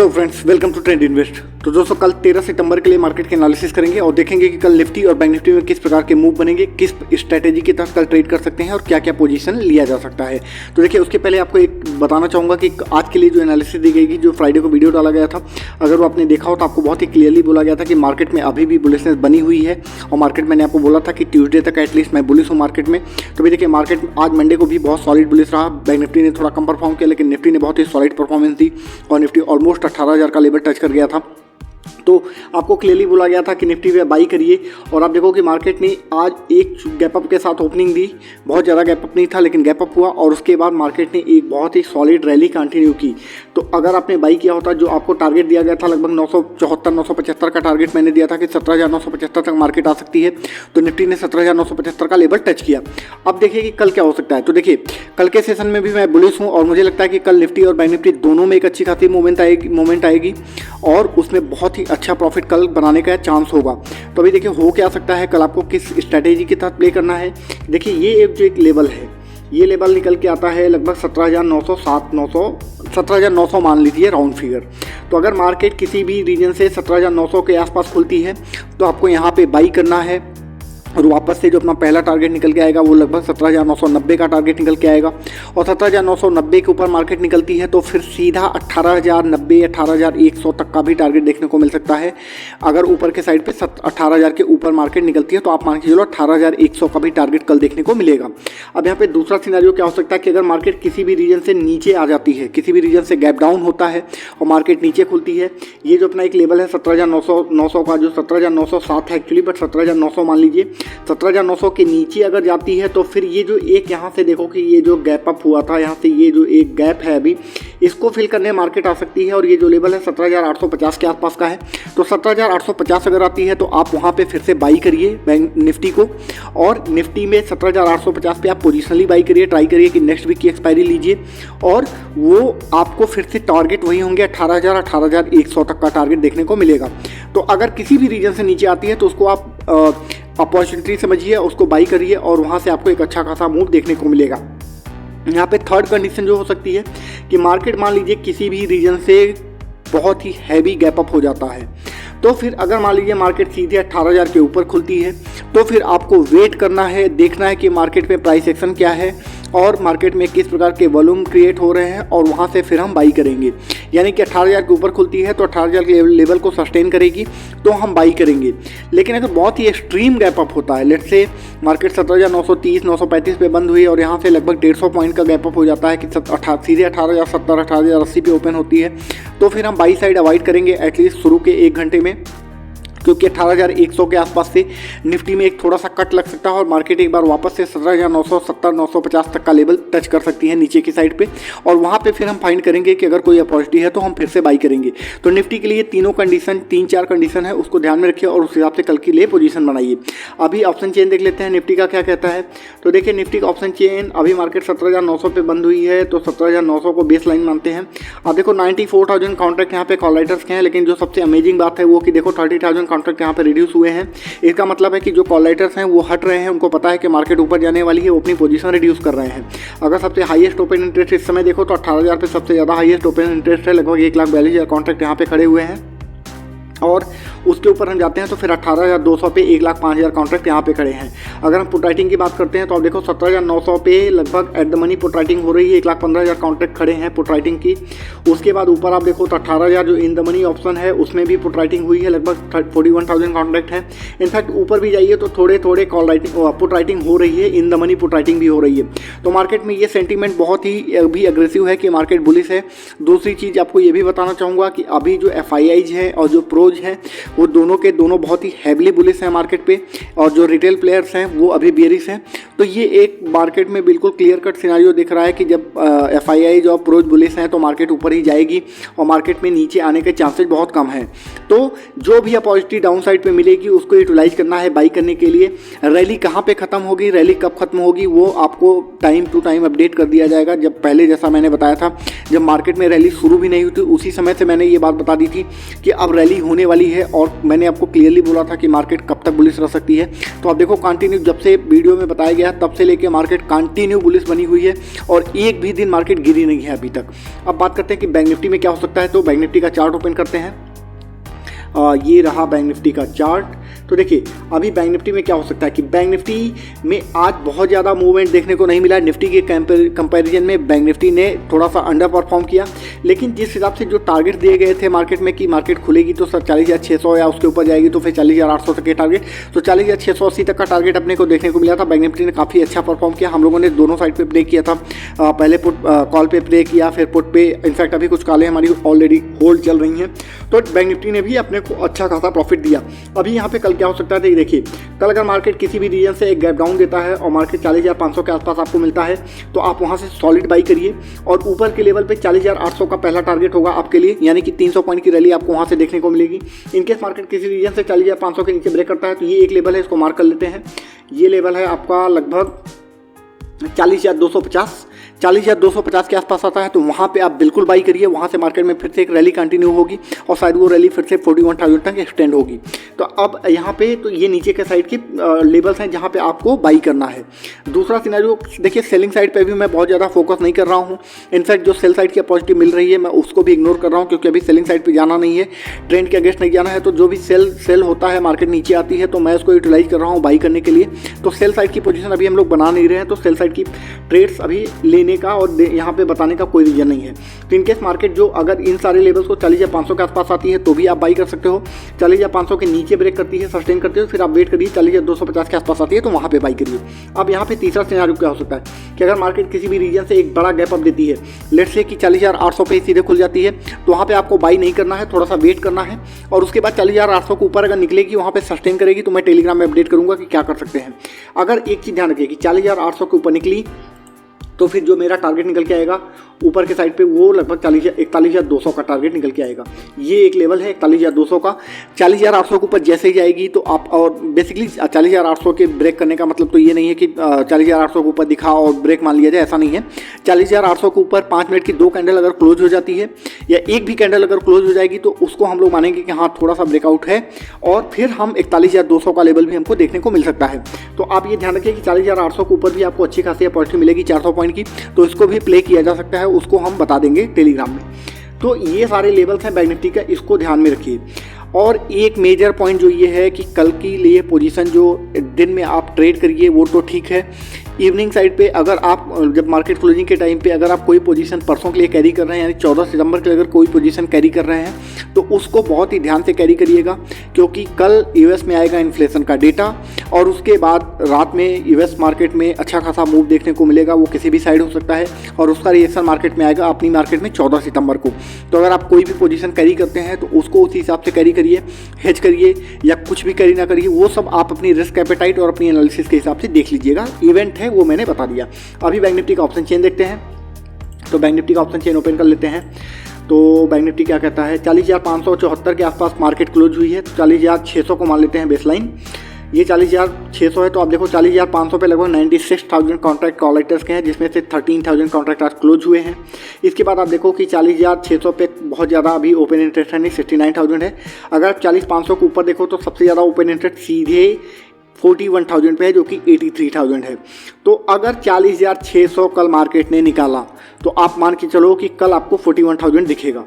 Hello friends, welcome to Trend Invest. तो दोस्तों कल 13 सितंबर के लिए मार्केट के एनालिसिस करेंगे और देखेंगे कि कल निफ्टी और बैंक निफ्टी में किस प्रकार के मूव बनेंगे, किस स्ट्रैटेजी के तहत कल ट्रेड कर सकते हैं और क्या क्या पोजीशन लिया जा सकता है। तो देखिए, उसके पहले आपको एक बताना चाहूँगा कि आज के लिए जो एनालिसिस दी गई, जो फ्राइडे को वीडियो डाला गया था, अगर वो आपने देखा हो तो आपको बहुत ही क्लियरली बोला गया था कि मार्केट में अभी भी बुलिशनेस बनी हुई है। और मार्केट मैंने आपको बोला था कि ट्यूसडे तक एटलीस्ट मैं बुलिश हूँ मार्केट में। तो भी देखिए, मार्केट आज मंडे को भी बहुत सॉलिड बुलिश रहा। बैंक निफ्टी ने थोड़ा कम परफॉर्म किया, लेकिन निफ्टी ने बहुत ही सॉलिड परफॉर्मेंस दी और निफ्टी ऑलमोस्ट 18,000 का लेवल टच कर गया था। तो आपको क्लियरली बोला गया था कि निफ्टी पे बाई करिए। और आप देखो कि मार्केट ने आज एक गैप अप के साथ ओपनिंग दी, बहुत ज़्यादा गैप अप नहीं था लेकिन गैप अप हुआ और उसके बाद मार्केट ने एक बहुत ही सॉलिड रैली कंटिन्यू की। तो अगर आपने बाई किया होता, जो आपको टारगेट दिया गया था लगभग 974-975 का टारगेट मैंने दिया था कि 17,975 तक मार्केट आ सकती है, तो निफ्टी ने 17,975 का लेवल टच किया। अब देखिए कि कल क्या हो सकता है। तो देखिए, कल के सेशन में भी मैं बुलिश हूँ और मुझे लगता है कि कल निफ्टी और बैंक निफ्टी दोनों में एक अच्छी खासी मूवमेंट आएगी और उसमें बहुत ही अच्छा प्रॉफिट कल बनाने का चांस होगा। तो अभी देखिए हो क्या सकता है, कल आपको किस स्ट्रैटेजी के तहत प्ले करना है। देखिए, ये एक लेवल है, ये लेवल निकल के आता है लगभग 17,900 मान लीजिए राउंड फिगर। तो अगर मार्केट किसी भी रीजन से 17,900 के आसपास खुलती है तो आपको यहाँ पे बाई करना है और वापस से जो अपना पहला टारगेट निकल के आएगा वो लगभग 17,990 का टारगेट निकल के आएगा। और 17,990 के ऊपर मार्केट निकलती है तो फिर सीधा 18,090 18,100 तक का भी टारगेट देखने को मिल सकता है। अगर ऊपर के साइड पे 18,000 के ऊपर मार्केट निकलती है तो आप मान के चलो 18,100 का भी टारगेट कल देखने को मिलेगा। अब यहाँ पे दूसरा सिनेरियो क्या हो सकता है कि अगर मार्केट किसी भी रीजन से नीचे आ जाती है, किसी भी रीजन से गैप डाउन होता है और मार्केट नीचे खुलती है, ये जो अपना एक लेवल है 17,900 का, जो 17,907 है एक्चुअली, बट 17,900 मान लीजिए, 17,900 के नीचे अगर जाती है तो फिर ये जो एक यहाँ से देखो कि ये जो गैप अप हुआ था, यहाँ से ये जो एक गैप है अभी, इसको फिल करने मार्केट आ सकती है। और ये जो लेवल है 17,850 के आसपास का है। तो 17,850 अगर आती है तो आप वहाँ पे फिर से बाई करिए बैंक निफ्टी को, और निफ्टी में 17,850 पे आप पोजिशनली बाई करिए, ट्राई करिए कि नेक्स्ट वीक की एक्सपायरी लीजिए और वो आपको फिर से टारगेट वही होंगे 18,000 18,100 तक का टारगेट देखने को मिलेगा। तो अगर किसी भी रीजन से नीचे आती है तो उसको आप अपॉर्चुनिटी समझिए, उसको बाई करिए और वहाँ से आपको एक अच्छा खासा मूव देखने को मिलेगा। यहाँ पे थर्ड कंडीशन जो हो सकती है कि मार्केट मान लीजिए किसी भी रीजन से बहुत ही हैवी गैप अप हो जाता है, तो फिर अगर मान लीजिए मार्केट सीधे 18,000 के ऊपर खुलती है तो फिर आपको वेट करना है, देखना है कि मार्केट में प्राइस एक्शन क्या है और मार्केट में किस प्रकार के वॉल्यूम क्रिएट हो रहे हैं और वहाँ से फिर हम बाई करेंगे। यानी कि 18,000 के ऊपर खुलती है तो 18,000 के लेवल को सस्टेन करेगी तो हम बाई करेंगे। लेकिन अगर बहुत ही एक्सट्रीम गैप अप होता है, लेट्स से मार्केट 17,930 935 पे बंद हुई और यहाँ से लगभग 150 पॉइंट का गैप अप हो जाता है कि सीधे 18,070 18,080 पे ओपन होती है, तो फिर हम बाई साइड अवॉइड करेंगे एटलीस्ट शुरू के 1 घंटे में, क्योंकि 18,100 के आसपास से निफ्टी में एक थोड़ा सा कट लग सकता है और मार्केट एक बार वापस से 17,970 950 तक का लेवल टच कर सकती है नीचे की साइड पे, और वहाँ पे फिर हम फाइंड करेंगे कि अगर कोई अपॉर्चुनिटी है तो हम फिर से बाई करेंगे। तो निफ्टी के लिए तीनों कंडीशन 3-4 कंडीशन है, उसको ध्यान में रखिए और उस हिसाब से कल के लिए पोजीशन बनाइए। अभी ऑप्शन चेन देख लेते हैं निफ्टी का क्या कहता है। तो देखिए, निफ्टी का ऑप्शन चेन अभी मार्केट 17,900 पे बंद हुई है तो 17,900 को बेस लाइन मानते हैं। अब देखो 94,000 कॉन्ट्रैक्ट यहाँ पे कॉल राइटर्स के हैं, लेकिन जो सबसे अमेजिंग बात है वो कि देखो 30,000 कॉन्ट्रैक्ट यहाँ पे रिड्यूस हुए हैं। इसका मतलब है कि जो कॉल राइटर्स हैं वो हट रहे हैं, उनको पता है कि मार्केट ऊपर जाने वाली है, वो अपनी पोजीशन रिड्यूस कर रहे हैं। अगर सबसे हाईएस्ट ओपन इंटरेस्ट इस समय देखो तो 18,000 पे सबसे ज़्यादा हाईएस्ट ओपन इंटरेस्ट है, लगभग 1,42,000 कॉन्ट्रैक्ट यहाँ पे खड़े हुए हैं। और उसके ऊपर हम जाते हैं तो फिर 18,200 पे 1,05,000 कॉन्ट्रैक्ट यहाँ पे खड़े हैं। अगर हम पुट राइटिंग की बात करते हैं तो आप देखो 17,900 पे लगभग at the money put writing हो रही है, 1,15,000 कॉन्ट्रैक्ट खड़े हैं पुट राइटिंग की। उसके बाद ऊपर आप देखो तो 18,000 जो इन द मनी ऑप्शन है उसमें भी पुट राइटिंग हुई है, लगभग 41,000 कॉन्ट्रैक्ट है। इनफैक्ट ऊपर भी जाइए तो थोड़े थोड़े कॉल राइटिंग पुट राइटिंग हो रही है, in the money put writing भी हो रही है। तो मार्केट में ये सेंटीमेंट बहुत ही अभी अग्रेसिव है कि मार्केट बुलिश है। दूसरी चीज़ आपको ये भी बताना चाहूँगा कि अभी जो FIIs हैं और जो प्रोज हैं वो दोनों के दोनों बहुत ही हैवली बुलिश हैं मार्केट पे, और जो रिटेल प्लेयर्स हैं वो अभी बेरिश हैं। तो ये एक मार्केट में बिल्कुल क्लियर कट सिनारियो दिख रहा है कि जब FII जो प्रोज बुलिश हैं तो मार्केट ऊपर ही जाएगी और मार्केट में नीचे आने के चांसेस बहुत कम हैं। तो जो भी अपॉर्चुनिटी डाउन साइड पे मिलेगी उसको यूटिलाइज करना है बाई करने के लिए। रैली कहाँ पे ख़त्म होगी, रैली कब खत्म होगी, वो आपको टाइम टू टाइम अपडेट कर दिया जाएगा। जब पहले जैसा मैंने बताया था, जब मार्केट में रैली शुरू भी नहीं हुई थी उसी समय से मैंने ये बात बता दी थी कि अब रैली होने होने वाली है और मैंने आपको क्लियरली बोला था कि मार्केट कब तक बुलिश रह सकती है। तो आप देखो कंटिन्यू जब से वीडियो में बताया गया तब से लेके मार्केट कंटिन्यू बुलिश बनी हुई है और एक भी दिन मार्केट गिरी नहीं है अभी तक। अब बात करते हैं कि बैंक निफ्टी में क्या हो सकता है। तो बैंक निफ्टी का चार्ट ओपन करते हैं। ये रहा बैंक निफ्टी का चार्ट। तो देखिए अभी बैंक निफ्टी में क्या हो सकता है कि बैंक निफ्टी में आज बहुत ज़्यादा मूवमेंट देखने को नहीं मिला। निफ्टी के कंपैरिजन में बैंक निफ्टी ने थोड़ा सा अंडर परफॉर्म किया, लेकिन जिस हिसाब से जो टारगेट दिए गए थे मार्केट में कि मार्केट खुलेगी तो 40,600 या उसके ऊपर जाएगी तो फिर 40,800 तक के टारगेट, तो 40,680 तक का टारगेट अपने को देखने को मिला था। बैंक निफ्टी ने काफ़ी अच्छा परफॉर्म किया। हम लोगों ने दोनों साइड पर प्ले किया था, पहले पुट कॉल पे प्ले किया, फिर पुट पे। इनफैक्ट अभी कुछ कॉलें हमारी ऑलरेडी होल्ड चल रही हैं, तो बैंक निफ्टी ने भी अपने को अच्छा खासा प्रॉफिट दिया। अभी यहाँ पे कल क्या हो सकता है, देखिए कल अगर मार्केट किसी भी रीजन से एक गैप डाउन देता है और मार्केट 40,500 के आसपास आपको मिलता है तो आप वहाँ से सॉलिड बाई करिए और ऊपर के लेवल पे 40,800 का पहला टारगेट होगा आपके लिए, यानी कि 300 पॉइंट की रैली आपको वहाँ से देखने को मिलेगी। इनकेस मार्केट किसी रीजन से 40,500 के नीचे ब्रेक करता है तो ये एक लेवल है, इसको मार्क कर लेते हैं। ये लेवल है आपका लगभग 40,250 40,250 के आसपास आता है, तो वहाँ पे आप बिल्कुल बाई करिए। वहाँ से मार्केट में फिर से एक रैली कंटिन्यू होगी और शायद वो रैली फिर से 41,000 तक एक्सटेंड होगी। तो अब यहाँ पे तो ये नीचे के साइड के लेवल्स हैं जहाँ पे आपको बाई करना है। दूसरा सिनेरियो देखिए, सेलिंग साइड पे भी मैं बहुत ज़्यादा फोकस नहीं कर रहा हूँ। इनफैक्ट जो सेल साइड की पॉजिटिव मिल रही है मैं उसको भी इग्नोर कर रहा हूँ, क्योंकि अभी सेलिंग साइड पर जाना नहीं है, ट्रेंड के अगेंस्ट नहीं जाना है। तो जो भी सेल होता है, मार्केट नीचे आती है तो मैं उसको यूटिलाइज कर रहा हूँ बाई करने के लिए। तो सेल साइड की पोजीशन अभी हम लोग बना नहीं रहे हैं, तो सेल साइड की ट्रेड्स अभी लेने का और यहाँ पे बताने का कोई रीजन नहीं है। तो इनकेस मार्केट जो अगर इन सारे लेवल्स को 40,500 के आसपास आती है तो भी आप बाई कर सकते हो। 40,500 के नीचे ब्रेक करती है, सस्टेन करते हो, फिर आप वेट करिए 40,250 के आसपास आती है तो वहाँ पे बाई करिए। अब यहाँ पे तीसरा सिनेरियो क्या हो सकता है कि अगर मार्केट किसी भी रीजन से एक बड़ा गैप अप देती है, लेट्स से कि 40,800 पे सीधे खुल जाती है, तो वहाँ पे आपको बाई नहीं करना है, थोड़ा सा वेट करना है और उसके बाद 40,800 के ऊपर अगर निकलेगी, वहाँ पे सस्टेन करेगी तो मैं टेलीग्राम में अपडेट करूँगा कि क्या कर सकते हैं। अगर एक चीज़ ध्यान रखिए कि 40,800 के ऊपर निकली तो फिर जो मेरा टारगेट निकल के आएगा ऊपर के साइड पे वो लगभग 41,200 का टारगेट निकल के आएगा। ये एक लेवल है 41,200 का। 40,800 के ऊपर जैसे ही जाएगी तो आप, और बेसिकली 40,800 के ब्रेक करने का मतलब तो ये नहीं है कि 40,800 के ऊपर दिखा और ब्रेक मान लिया जाए, ऐसा नहीं है। 40,800 के ऊपर 5 मिनट की 2 कैंडल अगर क्लोज हो जाती है या एक भी कैंडल अगर क्लोज हो जाएगी तो उसको हम लोग मानेंगे कि हाँ थोड़ा सा ब्रेकआउट है और फिर हम 41,200 का लेवल भी हमको देखने को मिल सकता है। तो आप ये ध्यान रखिए कि 40,800 के ऊपर भी आपको अच्छी खासी अपॉर्चुनिटी मिलेगी 400 पॉइंट की, तो इसको भी प्ले किया जा सकता है, उसको हम बता देंगे टेलीग्राम में। तो ये सारे लेवल्स हैं बैंक निफ्टी का, इसको ध्यान में रखिए। और एक मेजर पॉइंट जो ये है कि कल के लिए पोजीशन जो दिन में आप ट्रेड करिए वो तो ठीक है, इवनिंग साइड पे अगर आप जब मार्केट क्लोजिंग के टाइम पे अगर आप कोई पोजीशन परसों के लिए कैरी कर रहे हैं, यानी 14 सितंबर के लिए अगर कोई पोजीशन कैरी कर रहे हैं तो उसको बहुत ही ध्यान से कैरी करिएगा, क्योंकि कल यूएस में आएगा इन्फ्लेशन का डेटा और उसके बाद रात में यूएस मार्केट में अच्छा खासा मूव देखने को मिलेगा। वो किसी भी साइड हो सकता है और उसका रिएक्शन मार्केट में आएगा अपनी मार्केट में 14 सितंबर को। तो अगर आप कोई भी पोजीशन कैरी करते हैं तो उसको उसी हिसाब से कैरी करिए, हेज करिए या कुछ भी कैरी ना करिए, वो सब आप अपनी रिस्क एपेटाइट और अपनी एनालिसिस के हिसाब से देख लीजिएगा। इवेंट है वो मैंने बता दिया। अभी बैंक निफ्टी का ऑप्शन चेन देखते हैं। तो बैंक निफ्टी का ऑप्शन चेन ओपन कर लेते हैं। तो बैंक निफ्टी क्या कहता है, 40,574 के आसपास मार्केट क्लोज हुई है, तो 40,600 को मान लेते हैं बेसलाइन। ये 40,600 है, तो आप देखो 40,500 पे लगभग 96,000 कॉन्ट्रैक्ट कॉलेक्टर्स के हैं, जिसमें से 13,000 कॉन्ट्रैक्ट आज क्लोज हुए हैं। इसके बाद आप देखो कि 40,600 पे बहुत ज़्यादा अभी ओपन इंटरेस्ट है नहीं, 69,000 है। अगर आप 40,500 के ऊपर देखो तो सबसे ज़्यादा ओपन इंटरेस्ट सीधे 41,000 पे है, जो कि 83,000 है। तो अगर 40,600 कल मार्केट ने निकाला तो आप मान के चलो कि कल आपको 41,000 दिखेगा।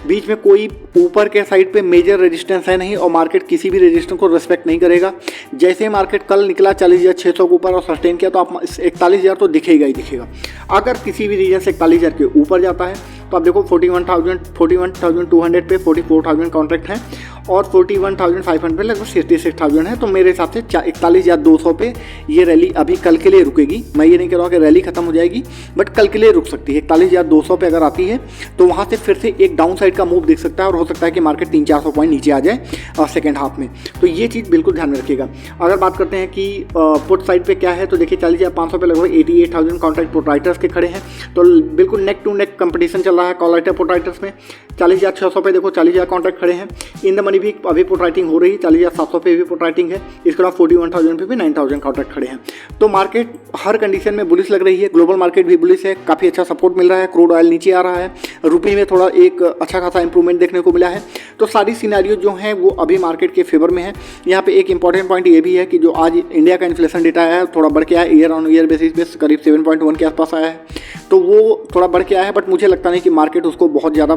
बीच में कोई ऊपर के साइड पे मेजर रेजिस्टेंस है नहीं और मार्केट किसी भी रेजिस्टेंस को रिस्पेक्ट नहीं करेगा। जैसे ही मार्केट कल निकला 40,600 के ऊपर और सस्टेन किया तो आप 41,000 तो दिखेगा ही दिखेगा। अगर किसी भी रीजन से 41,000 के ऊपर जाता है तो आप देखो 41,200 पे 44,000 कॉन्ट्रैक्ट हैं और 41,500 पे लगभग 66,000 है। तो मेरे हिसाब से 41,200 पे ये रैली अभी कल के लिए रुकेगी। मैं ये नहीं कह रहा हूँ कि रैली खत्म हो जाएगी, बट कल के लिए रुक सकती है। 41,200 पे अगर आती है तो वहाँ से फिर से एक डाउन साइड का मूव देख सकता है और हो सकता है कि मार्केट 300-400 पॉइंट नीचे आ जाए सेकेंड हाफ में। तो ये चीज़ बिल्कुल ध्यान में रखिएगा। अगर बात करते हैं कि पुट साइड पे क्या है, तो देखिए 40,500 पे लगभग 88,000 कॉन्ट्रैक्ट पुट राइटर्स के खड़े हैं, तो बिल्कुल नेक टू नेक कंपटीशन चल रहा है कॉल राइटर पुट राइटर्स में 40,600 पे देखो 40,000 कॉन्ट्रैक्ट खड़े हैं। इन द मनी भी अभी पुट राइटिंग हो रही है, 40,700 पे भी पुट राइटिंग है। इसके अलावा 41,000 पे भी 9,000 कॉन्ट्रैक्ट खड़े हैं। तो मार्केट हर कंडीशन में बुलिश लग रही है। ग्लोबल मार्केट भी बुलिश है, काफ़ी अच्छा सपोर्ट मिल रहा है। क्रूड ऑयल नीचे आ रहा है, रुपये में थोड़ा एक अच्छा खासा इंप्रूवमेंट देखने को मिला है। तो सारी सिनेरियो जो हैं वो अभी मार्केट के फेवर में है। यहाँ पे एक इंपॉर्टेंट पॉइंट ये भी है कि जो आज इंडिया का इन्फ्लेशन डेटा है थोड़ा बढ़ के आया, ईयर ऑन ईयर बेसिस पे करीब 7.1 के आसपास आया है। तो वो थोड़ा बढ़ के आया है, बट मुझे लगता नहीं कि मार्केट उसको बहुत ज़्यादा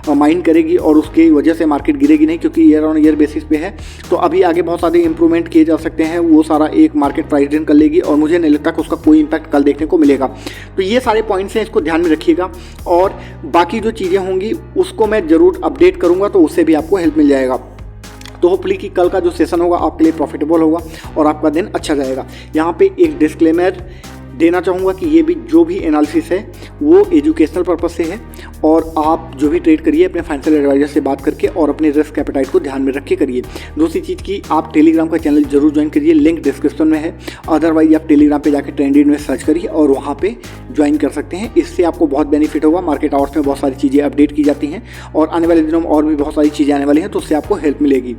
माइंड करेगी और उसकी वजह से मार्केट गिरेगी नहीं, क्योंकि ईयर ऑन ईयर बेसिस पे है। तो अभी आगे बहुत सारे इंप्रूवमेंट किए जा सकते हैं, वो सारा एक मार्केट प्राइस इन कर लेगी और मुझे नहीं लगता कि उसका कोई इंपैक्ट कल देखने को मिलेगा। तो ये सारे पॉइंट्स हैं, इसको ध्यान में रखिएगा। और बाकी जो चीज़ें होंगी उसको मैं ज़रूर अपडेट करूँगा, तो उससे भी आपको हेल्प मिल जाएगा। तो होपफुली कि कल का जो सेशन होगा आपके लिए प्रॉफिटेबल होगा और आपका दिन अच्छा जाएगा। यहाँ पे एक डिस्क्लेमर देना चाहूँगा कि ये भी जो भी एनालिसिस है वो एजुकेशनल पर्पस से है और आप जो भी ट्रेड करिए अपने फाइनेंशियल एडवाइजर से बात करके और अपने रिस्क एपेटाइट को ध्यान में रख के करिए। दूसरी चीज़ की आप टेलीग्राम का चैनल जरूर ज्वाइन करिए, लिंक डिस्क्रिप्शन में है। अदरवाइज आप टेलीग्राम पे जाकर ट्रेंडिंग में सर्च करिए और वहाँ पे ज्वाइन कर सकते हैं। इससे आपको बहुत बेनिफिट होगा। मार्केट आवर्स में बहुत सारी चीज़ें अपडेट की जाती हैं और आने वाले दिनों में और भी बहुत सारी चीज़ें आने वाली हैं, तो उससे आपको हेल्प मिलेगी।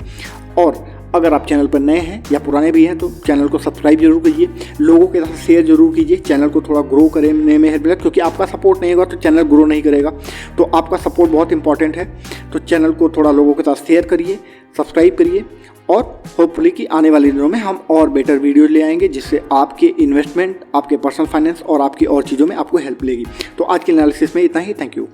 और अगर आप चैनल पर नए हैं या पुराने भी हैं तो चैनल को सब्सक्राइब जरूर कीजिए, लोगों के साथ शेयर जरूर कीजिए, चैनल को थोड़ा ग्रो करने में हेल्प मिलेगा, क्योंकि आपका सपोर्ट नहीं होगा तो चैनल ग्रो नहीं करेगा। तो आपका सपोर्ट बहुत इंपॉर्टेंट है। तो चैनल को थोड़ा लोगों के साथ शेयर करिए, सब्सक्राइब करिए और होपफुली कि आने वाले दिनों में हम और बेटर वीडियो ले आएंगे जिससे आपके इन्वेस्टमेंट, आपके पर्सनल फाइनेंस और आपकी और चीज़ों में आपको हेल्प मिलेगी। तो आज के एनालिसिस में इतना ही। Thank you.